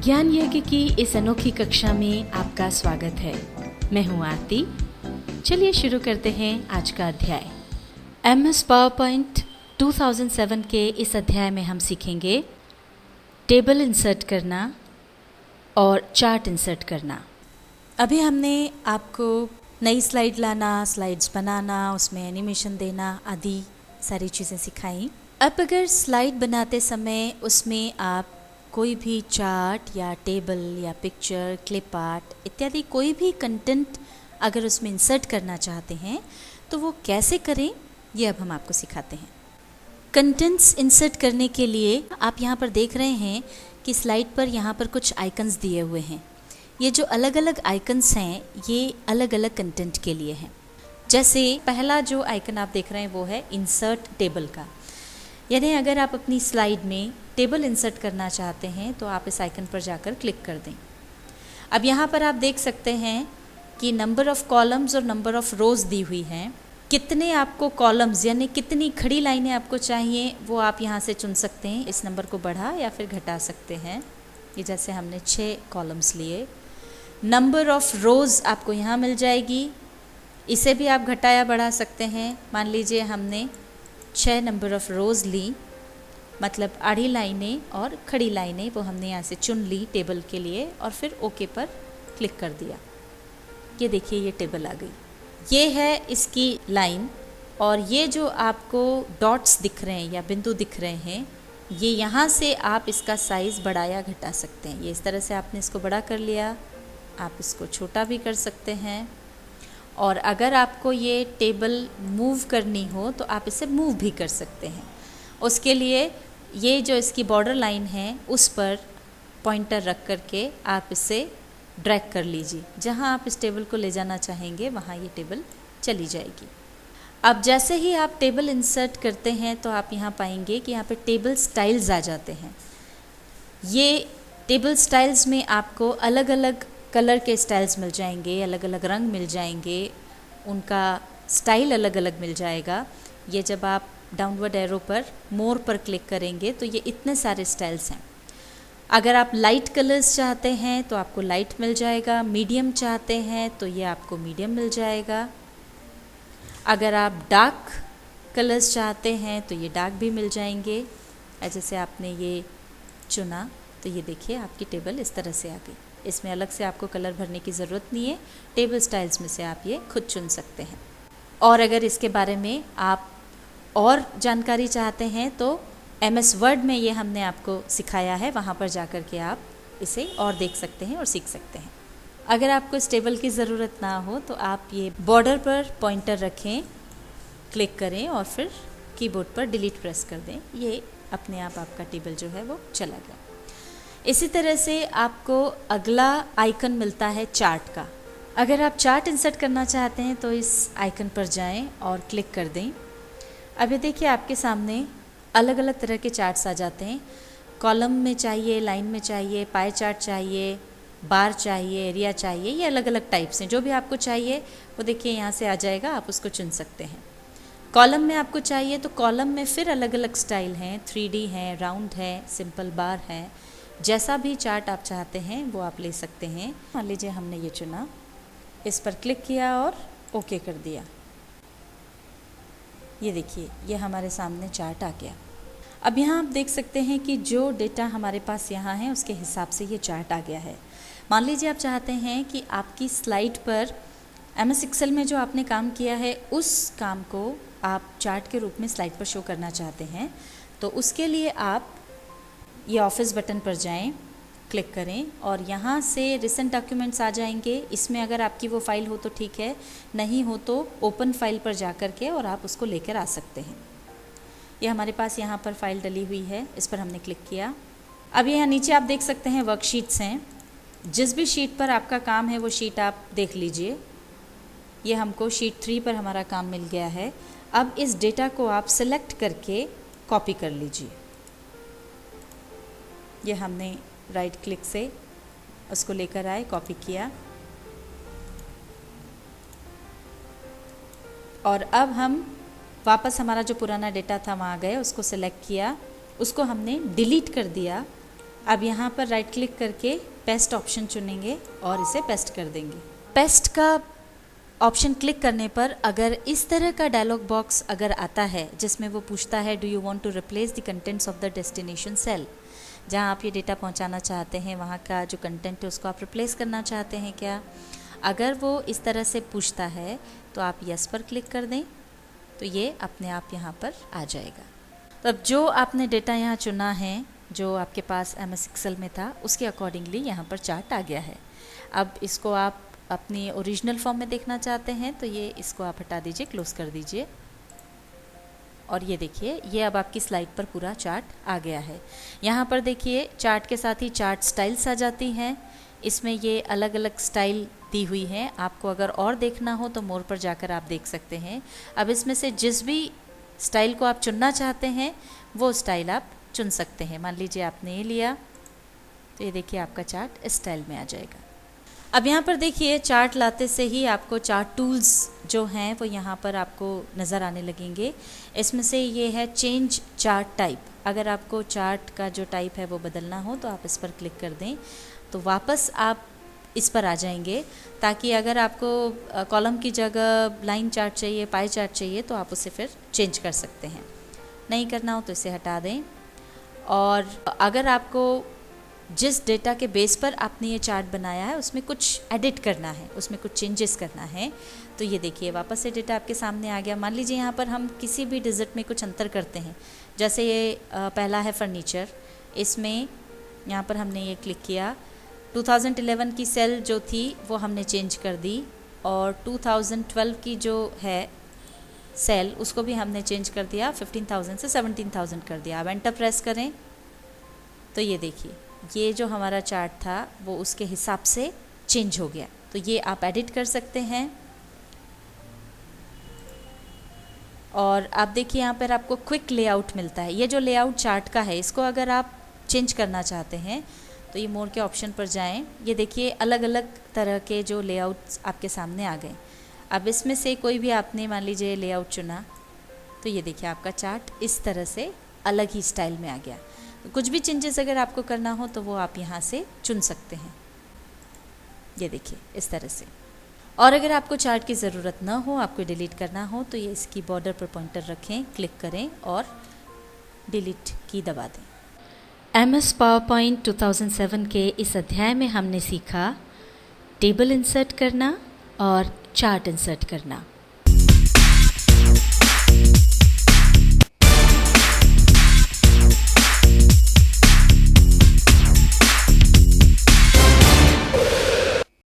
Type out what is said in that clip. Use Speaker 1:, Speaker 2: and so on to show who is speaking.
Speaker 1: ज्ञान यज्ञ की इस अनोखी कक्षा में आपका स्वागत है। मैं हूं आरती। चलिए शुरू करते हैं आज का अध्याय। MS पावरपॉइंट 2007 के इस अध्याय में हम सीखेंगे टेबल इंसर्ट करना और चार्ट इंसर्ट करना। अभी हमने आपको नई स्लाइड लाना, स्लाइड्स बनाना, उसमें एनिमेशन देना आदि सारी चीज़ें सिखाई। अब अगर स्लाइड बनाते समय उसमें आप कोई भी चार्ट या टेबल या पिक्चर, क्लिप आर्ट इत्यादि कोई भी कंटेंट अगर उसमें इंसर्ट करना चाहते हैं तो वो कैसे करें, ये अब हम आपको सिखाते हैं। कंटेंट्स इंसर्ट करने के लिए आप यहाँ पर देख रहे हैं कि स्लाइड पर यहाँ पर कुछ आइकन्स दिए हुए हैं। ये जो अलग अलग आइकन्स हैं ये अलग अलग कंटेंट के लिए हैं। जैसे पहला जो आइकन आप देख रहे हैं वो है इंसर्ट टेबल का, यानी अगर आप अपनी स्लाइड में टेबल इंसर्ट करना चाहते हैं तो आप इस आइकन पर जाकर क्लिक कर दें। अब यहाँ पर आप देख सकते हैं कि नंबर ऑफ़ कॉलम्स और नंबर ऑफ़ रोज़ दी हुई हैं। कितने आपको कॉलम्स यानी कितनी खड़ी लाइनें आपको चाहिए वो आप यहाँ से चुन सकते हैं। इस नंबर को बढ़ा या फिर घटा सकते हैं। ये जैसे हमने 6 कॉलम्स लिए। नंबर ऑफ़ रोज़ आपको यहाँ मिल जाएगी, इसे भी आप घटाया बढ़ा सकते हैं। मान लीजिए हमने 6 नंबर ऑफ़ रोज़ ली, मतलब आड़ी लाइनें और खड़ी लाइनें वो हमने यहाँ से चुन ली टेबल के लिए और फिर ओके पर क्लिक कर दिया। ये देखिए ये टेबल आ गई। ये है इसकी लाइन और ये जो आपको डॉट्स दिख रहे हैं या बिंदु दिख रहे हैं, ये यहाँ से आप इसका साइज़ बढ़ा या घटा सकते हैं। ये इस तरह से आपने इसको बड़ा कर लिया, आप इसको छोटा भी कर सकते हैं। और अगर आपको ये टेबल मूव करनी हो तो आप इसे मूव भी कर सकते हैं। उसके लिए ये जो इसकी बॉर्डर लाइन है उस पर पॉइंटर रख करके आप इसे ड्रैग कर लीजिए। जहाँ आप इस टेबल को ले जाना चाहेंगे वहाँ ये टेबल चली जाएगी। अब जैसे ही आप टेबल इंसर्ट करते हैं तो आप यहाँ पाएंगे कि यहाँ पे टेबल स्टाइल्स आ जाते हैं। ये टेबल स्टाइल्स में आपको अलग अलग कलर के स्टाइल्स मिल जाएंगे, अलग अलग रंग मिल जाएंगे, उनका स्टाइल अलग अलग मिल जाएगा। ये जब आप डाउनवर्ड एरो पर मोर पर क्लिक करेंगे तो ये इतने सारे स्टाइल्स हैं। अगर आप लाइट कलर्स चाहते हैं तो आपको लाइट मिल जाएगा, मीडियम चाहते हैं तो ये आपको मीडियम मिल जाएगा। अगर आप डार्क कलर्स चाहते हैं तो ये डार्क भी मिल जाएंगे। जैसे आपने ये चुना तो ये देखिए आपकी टेबल इस तरह से आ गई। इसमें अलग से आपको कलर भरने की ज़रूरत नहीं है, टेबल स्टाइल्स में से आप ये खुद चुन सकते हैं। और अगर इसके बारे में आप और जानकारी चाहते हैं तो MS वर्ड में ये हमने आपको सिखाया है, वहाँ पर जाकर के आप इसे और देख सकते हैं और सीख सकते हैं। अगर आपको इस टेबल की ज़रूरत ना हो तो आप ये बॉर्डर पर पॉइंटर रखें, क्लिक करें और फिर कीबोर्ड पर डिलीट प्रेस कर दें। ये अपने आप आपका टेबल जो है वो चला गया। इसी तरह से आपको अगला आइकन मिलता है चार्ट का। अगर आप चार्ट इंसर्ट करना चाहते हैं तो इस आइकन पर जाएं और क्लिक कर दें। अभी देखिए आपके सामने अलग अलग तरह के चार्ट्स आ जाते हैं। कॉलम में चाहिए, लाइन में चाहिए, पाई चार्ट चाहिए, बार चाहिए, एरिया चाहिए, ये अलग अलग टाइप्स हैं। जो भी आपको चाहिए वो देखिए यहाँ से आ जाएगा, आप उसको चुन सकते हैं। कॉलम में आपको चाहिए तो कॉलम में फिर अलग अलग स्टाइल हैं, 3D है, राउंड है, सिंपल बार है। जैसा भी चार्ट आप चाहते हैं वो आप ले सकते हैं। मान लीजिए हमने ये चुना, इस पर क्लिक किया और ओके कर दिया। ये देखिए ये हमारे सामने चार्ट आ गया। अब यहाँ आप देख सकते हैं कि जो डेटा हमारे पास यहाँ है उसके हिसाब से ये चार्ट आ गया है। मान लीजिए आप चाहते हैं कि आपकी स्लाइड पर MS Excel में जो आपने काम किया है उस काम को आप चार्ट के रूप में स्लाइड पर शो करना चाहते हैं, तो उसके लिए आप ये ऑफिस बटन पर जाएं, क्लिक करें और यहाँ से रिसेंट डॉक्यूमेंट्स आ जाएंगे। इसमें अगर आपकी वो फ़ाइल हो तो ठीक है, नहीं हो तो ओपन फाइल पर जा कर के और आप उसको लेकर आ सकते हैं। ये हमारे पास यहाँ पर फाइल डली हुई है, इस पर हमने क्लिक किया। अब यहाँ नीचे आप देख सकते हैं वर्कशीट्स हैं। जिस भी शीट पर आपका काम है वो शीट आप देख लीजिए। ये हमको शीट 3 पर हमारा काम मिल गया है। अब इस डेटा को आप सिलेक्ट करके कॉपी कर लीजिए। ये हमने राइट क्लिक से उसको लेकर आए, कॉपी किया और अब हम वापस हमारा जो पुराना डेटा था वहाँ गए, उसको सिलेक्ट किया, उसको हमने डिलीट कर दिया अब यहाँ पर राइट क्लिक करके पेस्ट ऑप्शन चुनेंगे और इसे पेस्ट कर देंगे। पेस्ट का ऑप्शन क्लिक करने पर अगर इस तरह का डायलॉग बॉक्स अगर आता है जिसमें वो पूछता है do you want to replace the contents of the destination cell, जहाँ आप ये डेटा पहुँचाना चाहते हैं वहाँ का जो कंटेंट है उसको आप रिप्लेस करना चाहते हैं क्या, अगर वो इस तरह से पूछता है तो आप यस पर क्लिक कर दें तो ये अपने आप यहाँ पर आ जाएगा। तो अब जो आपने डेटा यहाँ चुना है जो आपके पास MS एक्सेल में था उसके अकॉर्डिंगली यहाँ पर चार्ट आ गया है। अब इसको आप अपनी ओरिजिनल फॉर्म में देखना चाहते हैं तो ये इसको आप हटा दीजिए, क्लोज कर दीजिए और ये देखिए ये अब आपकी स्लाइड पर पूरा चार्ट आ गया है। यहाँ पर देखिए चार्ट के साथ ही चार्ट स्टाइल्स आ जाती हैं, इसमें ये अलग अलग स्टाइल दी हुई हैं। आपको अगर और देखना हो तो मोर पर जाकर आप देख सकते हैं। अब इसमें से जिस भी स्टाइल को आप चुनना चाहते हैं वो स्टाइल आप चुन सकते हैं। मान लीजिए आपने ये लिया तो ये देखिए आपका चार्ट इस स्टाइल में आ जाएगा। अब यहाँ पर देखिए चार्ट लाते से ही आपको चार्ट टूल्स जो हैं वो यहाँ पर आपको नज़र आने लगेंगे। इसमें से ये है चेंज चार्ट टाइप। अगर आपको चार्ट का जो टाइप है वो बदलना हो तो आप इस पर क्लिक कर दें तो वापस आप इस पर आ जाएंगे, ताकि अगर आपको कॉलम की जगह लाइन चार्ट चाहिए, पाई चार्ट चाहिए तो आप उसे फिर चेंज कर सकते हैं। नहीं करना हो तो इसे हटा दें। और अगर आपको जिस डेटा के बेस पर आपने ये चार्ट बनाया है उसमें कुछ एडिट करना है, उसमें कुछ चेंजेस करना है तो ये देखिए वापस से डेटा आपके सामने आ गया। मान लीजिए यहाँ पर हम किसी भी डिजिट में कुछ अंतर करते हैं, जैसे ये पहला है फर्नीचर, इसमें यहाँ पर हमने ये क्लिक किया, 2011 की सेल जो थी वो हमने चेंज कर दी और 2012 की जो है सेल उसको भी हमने चेंज कर दिया, 15,000 से 17,000 कर दिया। अब एंटर प्रेस करें तो ये देखिए ये जो हमारा चार्ट था वो उसके हिसाब से चेंज हो गया। तो ये आप एडिट कर सकते हैं। और आप देखिए यहाँ पर आपको क्विक लेआउट मिलता है। ये जो लेआउट चार्ट का है इसको अगर आप चेंज करना चाहते हैं तो ये मोर के ऑप्शन पर जाएं। ये देखिए अलग अलग तरह के जो लेआउट्स आपके सामने आ गए। अब इसमें से कोई भी आपने मान लीजिए लेआउट चुना तो ये देखिए आपका चार्ट इस तरह से अलग ही स्टाइल में आ गया। तो कुछ भी चेंजेस अगर आपको करना हो तो वो आप यहाँ से चुन सकते हैं, ये देखिए इस तरह से। और अगर आपको चार्ट की ज़रूरत ना हो, आपको डिलीट करना हो तो ये इसकी बॉर्डर पर पॉइंटर रखें, क्लिक करें और डिलीट की दबा दें। MS पावरपॉइंट 2007 के इस अध्याय में हमने सीखा टेबल इंसर्ट करना और चार्ट इंसर्ट करना।